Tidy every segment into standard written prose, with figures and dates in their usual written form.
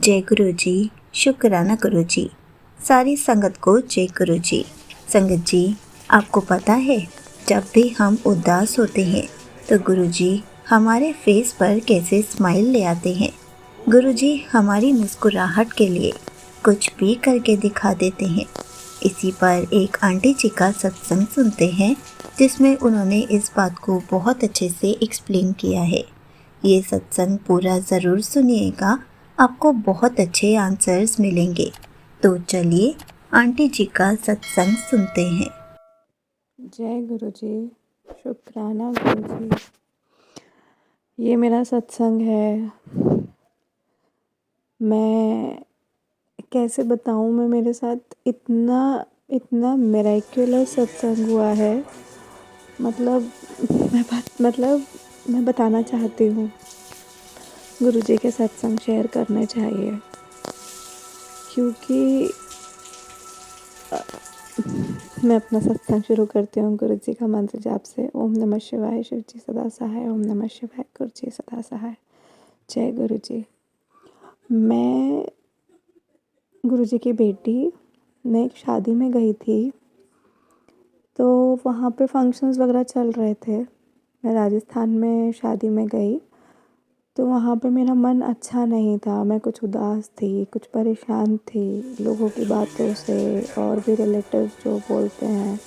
जय गुरु जी, शुक्राना गुरु जी। सारी संगत को जय गुरु जी। संगत जी, आपको पता है जब भी हम उदास होते हैं तो गुरु जी हमारे फेस पर कैसे स्माइल ले आते हैं। गुरु जी हमारी मुस्कुराहट के लिए कुछ भी करके दिखा देते हैं। इसी पर एक आंटी जी का सत्संग सुनते हैं जिसमें उन्होंने इस बात को बहुत अच्छे से एक्सप्लेन किया है। ये सत्संग पूरा ज़रूर सुनिएगा, आपको बहुत अच्छे आंसर्स मिलेंगे। तो चलिए आंटी जी का सत्संग सुनते हैं। जय गुरु जी, शुक्राना गुरु जी। ये मेरा सत्संग है। मैं कैसे बताऊँ, मैं मेरे साथ इतना इतना मिरेक्युलर सत्संग हुआ है। मतलब मैं बताना चाहती हूँ, गुरु जी के सत्संग शेयर करने चाहिए, क्योंकि मैं अपना सत्संग शुरू करती हूँ गुरु जी का मंत्र जाप से। ओम नमः शिवाय, शिव जी सदा सहाय। ओम नमः शिवाय, गुरु जी सदा सहाय। जय गुरु जी। मैं गुरु जी की बेटी, मैं एक शादी में गई थी, तो वहाँ पे फंक्शंस वगैरह चल रहे थे। मैं राजस्थान में शादी में गई, तो वहाँ पे मेरा मन अच्छा नहीं था। मैं कुछ उदास थी, कुछ परेशान थी लोगों की बातों से, और भी रिलेटिव्स जो बोलते हैं,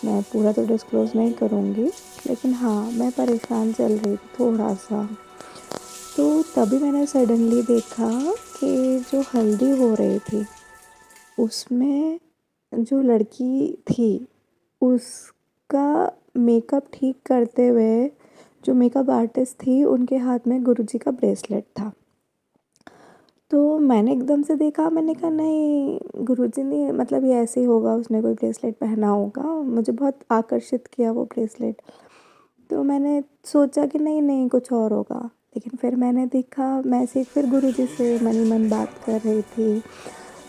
मैं पूरा तो डिस्क्लोज़ नहीं करूँगी, लेकिन हाँ, मैं परेशान चल रही थी थोड़ा सा। तो तभी मैंने सडनली देखा कि जो हल्दी हो रही थी, उसमें जो लड़की थी, उसका मेकअप ठीक करते हुए जो मेकअप आर्टिस्ट थी, उनके हाथ में गुरुजी का ब्रेसलेट था। तो मैंने एकदम से देखा, मैंने कहा नहीं, गुरुजी ने मतलब ये ऐसे ही होगा, उसने कोई ब्रेसलेट पहना होगा। मुझे बहुत आकर्षित किया वो ब्रेसलेट। तो मैंने सोचा कि नहीं नहीं, कुछ और होगा। लेकिन फिर मैंने देखा, मैं ऐसे फिर गुरुजी से मन ही मन बात कर रही थी,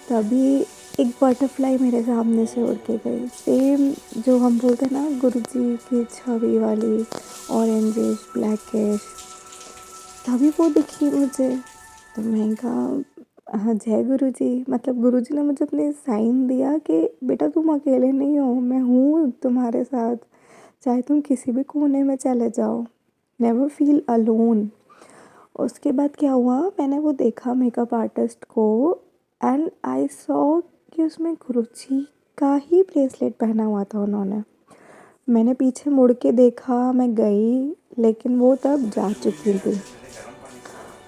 तभी एक बटरफ्लाई मेरे सामने से उड़ के गई। सेम जो हम बोलते हैं ना, गुरुजी की छवि वाली, ऑरेंजिश ब्लैकिश, तभी वो दिखी मुझे। तो मैं कहा हाँ, जय गुरुजी। मतलब गुरुजी ने मुझे अपने साइन दिया कि बेटा तुम अकेले नहीं हो, मैं हूँ तुम्हारे साथ, चाहे तुम किसी भी कोने में चले जाओ, नेवर फील अलोन। उसके बाद क्या हुआ, मैंने वो देखा मेकअप आर्टिस्ट को, एंड आई सॉ कि उसमें गुरुजी का ही ब्रेसलेट पहना हुआ था उन्होंने। मैंने पीछे मुड़ के देखा, मैं गई, लेकिन वो तब जा चुकी थी।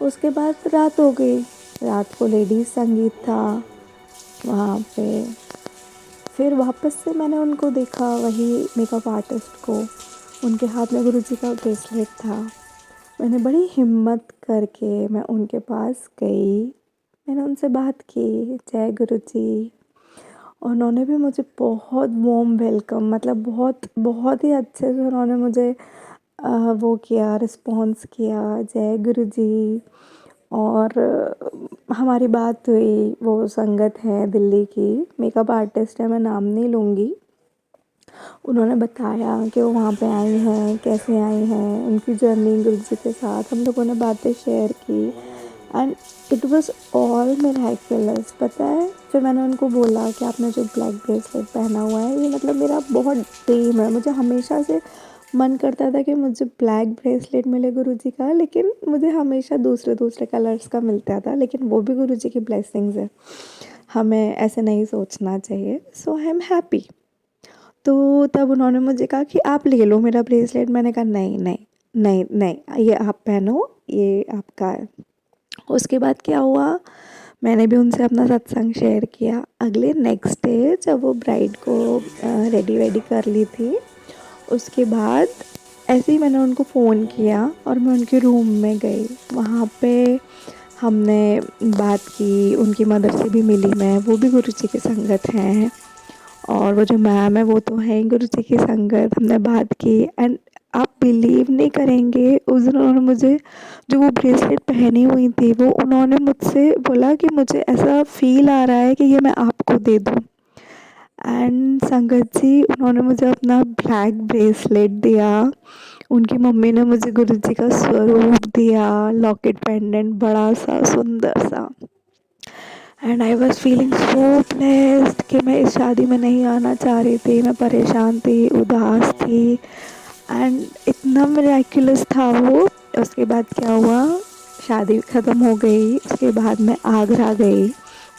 उसके बाद रात हो गई, रात को लेडीज़ संगीत था वहाँ पे। फिर वापस से मैंने उनको देखा, वही मेकअप आर्टिस्ट को, उनके हाथ में गुरुजी का ब्रेसलेट था। मैंने बड़ी हिम्मत करके मैं उनके पास गई, मैंने उनसे बात की, जय गुरुजी। उन्होंने भी मुझे बहुत वार्म वेलकम, मतलब बहुत बहुत ही अच्छे से उन्होंने मुझे वो किया, रिस्पॉन्स किया, जय गुरुजी। और हमारी बात हुई। वो संगत है दिल्ली की, मेकअप आर्टिस्ट है, मैं नाम नहीं लूँगी। उन्होंने बताया कि वो वहाँ पे आई हैं, कैसे आई हैं, उनकी जर्नी गुरुजी के साथ। हम लोगों ने बातें शेयर की, and it was all miraculous. पता है, फिर मैंने उनको बोला कि आपने जो ब्लैक ब्रेसलेट पहना हुआ है, ये मतलब मेरा बहुत ड्रीम है। मुझे हमेशा से मन करता था कि मुझे ब्लैक ब्रेसलेट मिले गुरुजी का, लेकिन मुझे हमेशा दूसरे दूसरे कलर्स का मिलता था, लेकिन वो भी गुरुजी की ब्लेसिंग्स है, हमें ऐसे नहीं सोचना चाहिए। सो आई एम हैप्पी। तो तब उन्होंने मुझे कहा कि आप ले लो मेरा ब्रेसलेट। मैंने कहा नहीं नहीं नहीं नहीं, ये आप पहनो, ये आपका है। उसके बाद क्या हुआ, मैंने भी उनसे अपना सत्संग शेयर किया। अगले नेक्स्ट डे जब वो ब्राइड को रेडी वेडी कर ली थी, उसके बाद ऐसे ही मैंने उनको फ़ोन किया और मैं उनके रूम में गई। वहाँ पे हमने बात की, उनकी मदर से भी मिली मैं, वो भी गुरुजी की संगत हैं, और वो जो मैम है वो तो है ही गुरुजी की संगत। हमने बात की, एंड आप बिलीव नहीं करेंगे, उस दिन उन्होंने मुझे जो वो ब्रेसलेट पहनी हुई थी, वो उन्होंने मुझसे बोला कि मुझे ऐसा फ़ील आ रहा है कि ये मैं आपको दे दूँ। एंड संगत जी, उन्होंने मुझे अपना ब्लैक ब्रेसलेट दिया। उनकी मम्मी ने मुझे गुरुजी का स्वरूप दिया, लॉकेट पेंडेंट बड़ा सा सुंदर सा। And I was feeling so blessed कि मैं इस शादी में नहीं आना चाह रही थी, मैं परेशान थी, उदास थी। एंड इतना मिराक्युलस था वो। उसके बाद क्या हुआ, शादी ख़त्म हो गई, उसके बाद मैं आगरा गई,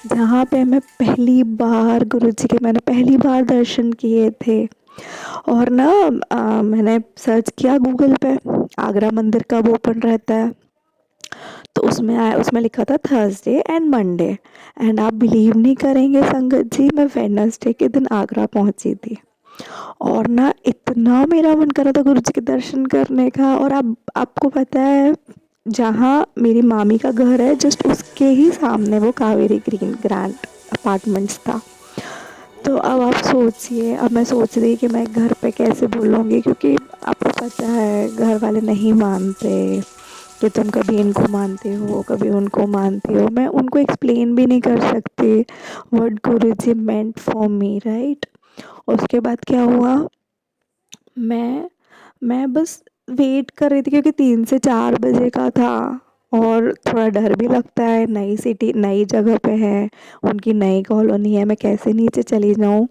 जहाँ पे मैं पहली बार गुरुजी के मैंने पहली बार दर्शन किए थे। और ना मैंने सर्च किया गूगल पे आगरा मंदिर कब ओपन रहता है, तो उसमें लिखा था थर्सडे एंड मंडे। एंड आप बिलीव नहीं करेंगे संगत जी, मैं वेडनेसडे के दिन आगरा पहुंची थी। और ना इतना मेरा मन कर रहा था गुरुजी के दर्शन करने का। और आपको पता है, जहाँ मेरी मामी का घर है जस्ट उसके ही सामने वो कावेरी ग्रीन ग्रैंड अपार्टमेंट्स था। तो अब आप सोचिए, अब मैं सोच रही कि मैं घर पे कैसे बोलूँगी, क्योंकि आपको पता है घर वाले नहीं मानते कि तुम कभी इनको मानते हो कभी उनको मानती हो। मैं उनको एक्सप्लेन भी नहीं कर सकती what Guruji meant for me, right. उसके बाद क्या हुआ, मैं मैं बस वेट कर रही थी, क्योंकि 3 से 4 बजे का था। और थोड़ा डर भी लगता है, नई सिटी नई जगह पे है, उनकी नई कॉलोनी है, मैं कैसे नीचे चली जाऊँ।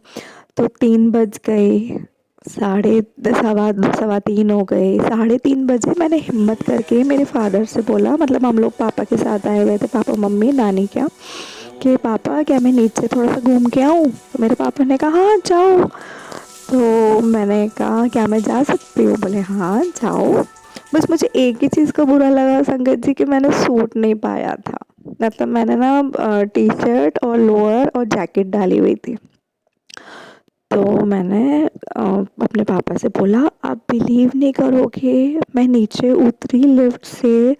तो 3 बज गए, साढ़े सवा 3 हो गए। 3:30 बजे मैंने हिम्मत करके मेरे फादर से बोला, मतलब हम लोग पापा के साथ आए हुए थे, पापा मम्मी नानी क्या, कि पापा क्या मैं नीचे थोड़ा सा घूम के आऊँ। तो मेरे पापा ने कहा हाँ जाओ। तो मैंने कहा क्या मैं जा सकती हूँ, बोले हाँ जाओ। बस मुझे एक ही चीज़ का बुरा लगा संगत जी, कि मैंने सूट नहीं पाया था। मतलब मैंने ना टी शर्ट और लोअर और जैकेट डाली हुई थी। तो मैंने अपने पापा से बोला, आप बिलीव नहीं करोगे, मैं नीचे उतरी लिफ्ट से,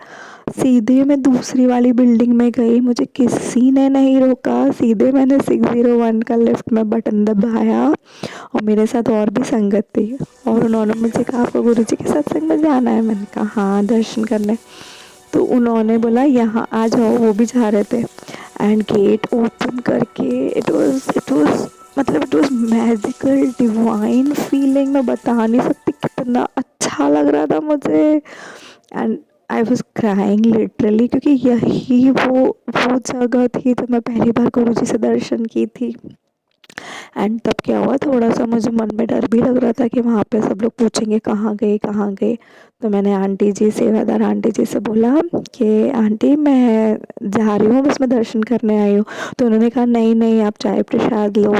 सीधे मैं दूसरी वाली बिल्डिंग में गई, मुझे किसी ने नहीं रोका, सीधे मैंने 601 का लिफ्ट में बटन दबाया। और मेरे साथ और भी संगत थी, और उन्होंने मुझे कहा आपको गुरुजी के सत्संग में जाना है, मैंने कहा हाँ दर्शन करने। तो उन्होंने बोला यहाँ आ जाओ, वो भी जा रहे थे। एंड गेट ओपन करके इट वाज मतलब it was magical divine feeling, मैं बता नहीं सकती कितना अच्छा लग रहा था मुझे। And I was crying literally, क्योंकि यही वो जगह थी जब मैं पहली बार गुरुजी से दर्शन की थी। एंड तब क्या हुआ, थोड़ा सा मुझे मन में डर भी लग रहा था कि वहाँ पे सब लोग पूछेंगे कहाँ गए कहाँ गए। तो मैंने आंटी जी, सेवादार आंटी जी से बोला कि आंटी मैं जा रही हूँ, बस मैं दर्शन करने आई हूँ। तो उन्होंने कहा नहीं नहीं आप चाय प्रसाद लो।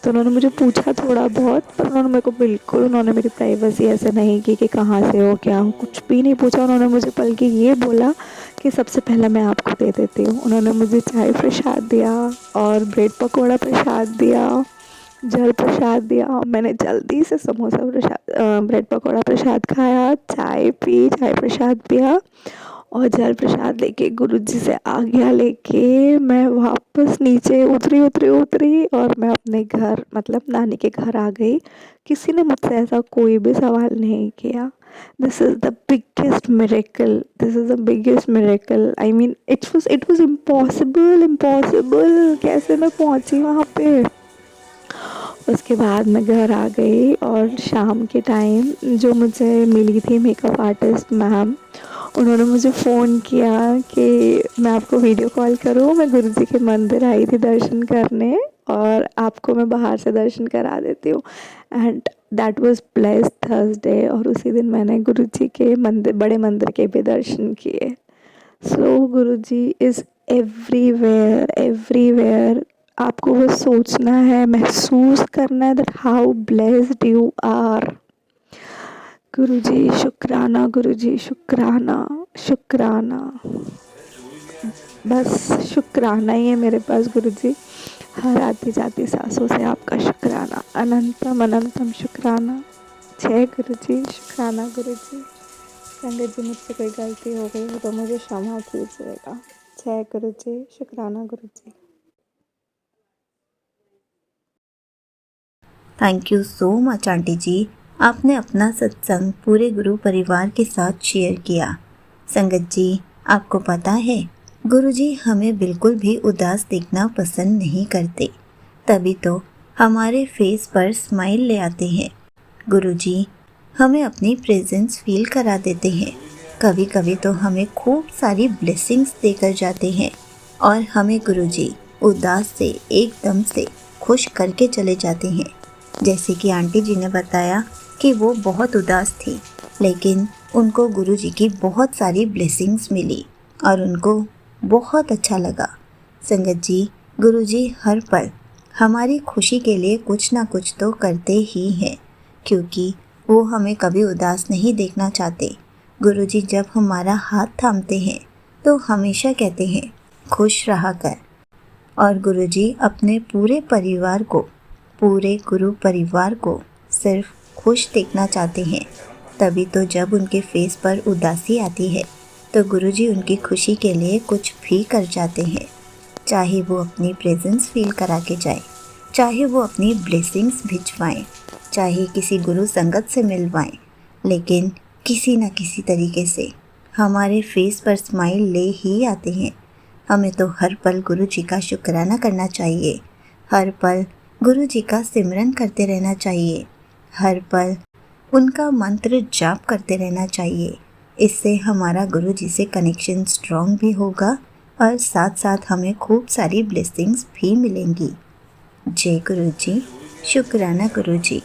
तो उन्होंने मुझे पूछा थोड़ा बहुत, पर उन्होंने मेरे को बिल्कुल, उन्होंने मेरी प्राइवेसी ऐसे नहीं की कि कहाँ से हो क्या हो, कुछ भी नहीं पूछा। उन्होंने मुझे बल्कि ये बोला कि सबसे पहले मैं आपको दे देती हूँ। उन्होंने मुझे चाय प्रसाद दिया और ब्रेड पकौड़ा प्रसाद दिया, जल प्रसाद दिया। मैंने जल्दी से समोसा प्रसाद ब्रेड पकौड़ा प्रसाद खाया, चाय पी, चाय प्रसाद पिया, और जल प्रसाद लेके गुरुजी से आज्ञा लेके मैं वापस नीचे उतरी और मैं अपने घर मतलब नानी के घर आ गई। किसी ने मुझसे ऐसा कोई भी सवाल नहीं किया। This is the biggest miracle, this is the biggest miracle. I mean it was impossible कैसे मैं पहुंची वहाँ पे। उसके बाद मैं घर आ गई, और शाम के टाइम जो मुझे मिली थी मेकअप आर्टिस्ट मैम, उन्होंने मुझे फ़ोन किया कि मैं आपको वीडियो कॉल करूँ, मैं गुरुजी के मंदिर आई थी दर्शन करने, और आपको मैं बाहर से दर्शन करा देती हूँ। And that was blessed Thursday, और उसी दिन मैंने गुरुजी के मंदिर, बड़े मंदिर के भी दर्शन किए। So Guruji is everywhere everywhere. आपको बस सोचना है, महसूस करना है that how blessed you are. Guruji शुक्राना, गुरुजी शुक्राना, शुक्राना, बस शुक्राना ही है मेरे पास गुरुजी। हर आती जाती सांसों से आपका शुक्राना, अनंतम अनंतम शुक्राना। जय गुरुजी, शुक्राना गुरुजी। संगत जी मुझसे कोई गलती हो गई हो तो मुझे क्षमा कीजिएगा। जय गुरुजी, शुक्राना Guruji. Thank you so much aunty ji, आपने अपना सत्संग पूरे गुरु परिवार के साथ शेयर किया। संगत जी, आपको पता है गुरुजी हमें बिल्कुल भी उदास देखना पसंद नहीं करते, तभी तो हमारे फेस पर स्माइल ले आते हैं। गुरुजी हमें अपनी प्रेजेंस फील करा देते हैं। कभी कभी तो हमें खूब सारी ब्लेसिंग्स देकर जाते हैं और हमें गुरुजी उदास से एकदम से खुश करके चले जाते हैं। जैसे कि आंटी जी ने बताया कि वो बहुत उदास थी, लेकिन उनको गुरुजी की बहुत सारी ब्लेसिंग्स मिली और उनको बहुत अच्छा लगा। संगत जी, गुरुजी हर पल हमारी खुशी के लिए कुछ ना कुछ तो करते ही हैं, क्योंकि वो हमें कभी उदास नहीं देखना चाहते। गुरुजी जब हमारा हाथ थामते हैं तो हमेशा कहते हैं खुश रहा कर। और गुरुजी अपने पूरे परिवार को, पूरे गुरु परिवार को सिर्फ खुश देखना चाहते हैं। तभी तो जब उनके फेस पर उदासी आती है तो गुरुजी उनकी खुशी के लिए कुछ भी कर जाते हैं। चाहे वो अपनी प्रेजेंस फील करा के जाए, चाहे वो अपनी ब्लेसिंग्स भिजवाएं, चाहे किसी गुरु संगत से मिलवाएं, लेकिन किसी न किसी तरीके से हमारे फेस पर स्माइल ले ही आते हैं। हमें तो हर पल गुरु जी का शुक्राना करना चाहिए, हर पल गुरु जी का सिमरन करते रहना चाहिए, हर पल उनका मंत्र जाप करते रहना चाहिए। इससे हमारा गुरु जी से कनेक्शन स्ट्रॉन्ग भी होगा और साथ साथ हमें खूब सारी ब्लेसिंग्स भी मिलेंगी। जय गुरु जी, शुक्राना गुरु जी।